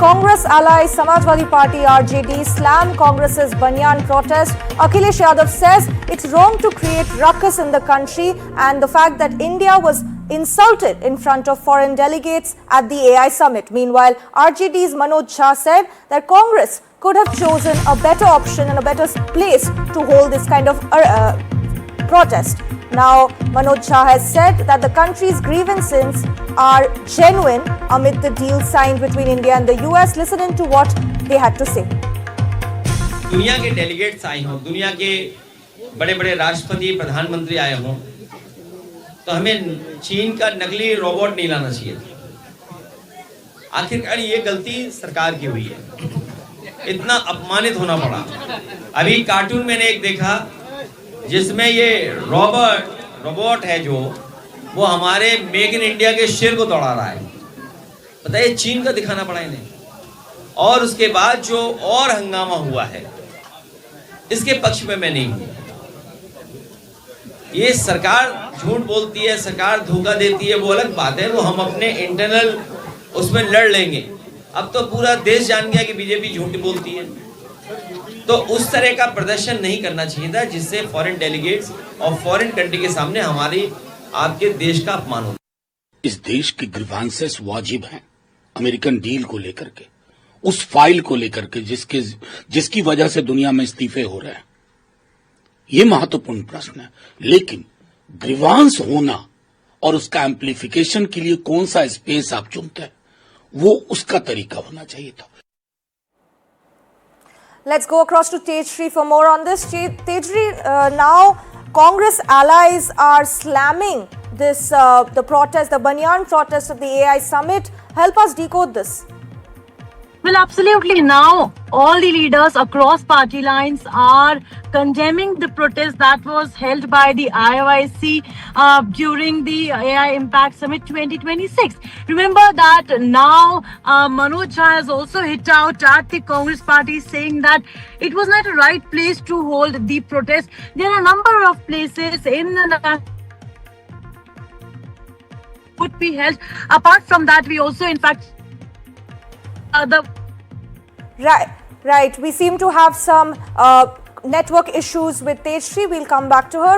Congress ally Samajwadi Party RJD slammed Congress's Banyan protest. Akhilesh Yadav says it's wrong to create ruckus in the country and the fact that India was insulted in front of foreign delegates at the AI summit. Meanwhile, RJD's Manoj Jha said that Congress could have chosen a better option and a better place to hold this kind of protest. Now, Manoj Jha has said that the country's grievances are genuine amid the deal signed between India and the US. Listen in to what they had to say. दुनिया के delegates आए हों, दुनिया के बड़े-बड़े राष्ट्रपति, प्रधानमंत्री आए हों, तो हमें चीन का नकली रोबोट नहीं लाना चाहिए। आखिरकार ये गलती सरकार की हुई है। इतना अपमानित होना पड़ा। अभी कार्टून मैंने एक देखा जिसमें ये रोबोट है जो वो हमारे मेक इन इंडिया के शेर को दौड़ा रहा है। बताइए, चीन का दिखाना पड़ा इन्हें। और उसके बाद जो और हंगामा हुआ है, इसके पक्ष में मैं नहीं हूं। ये सरकार झूठ बोलती है, सरकार धोखा देती है, वो अलग बात है, वो हम अपने इंटरनल उसमें लड़ लेंगे। अब तो पूरा देश जान गया कि बीजेपी झूठ बोलती है, तो उस तरह का प्रदर्शन नहीं करना चाहिए था जिससे फॉरेन डेलीगेट्स और फॉरेन कंट्री के सामने हमारी आपके देश का अपमान हो। इस देश की ग्रीवांसेस वाजिब हैं अमेरिकन डील को लेकर के, उस फाइल को लेकर के जिसकी वजह से दुनिया में इस्तीफे हो रहे हैं। ये महत्वपूर्ण प्रश्न है, लेकिन ग्रीवांस होना और उसका एम्प्लीफिकेशन के लिए कौन सा स्पेस आप चुनते हैं, वो उसका तरीका होना चाहिए था। Let's go across to Tejri for more on this. Tejri, now Congress allies are slamming this the protest, the Banyan protest of the AI summit. Help us decode this. Well, absolutely. Now, all the leaders across party lines are condemning the protest that was held by the IOIC during the AI Impact Summit 2026. Remember that now Manoj Jha has also hit out at the Congress party saying that it was not a right place to hold the protest. There are a number of places in the would be held. Apart from that, we also, in fact, Right. We seem to have some network issues with Tejri. We'll come back to her.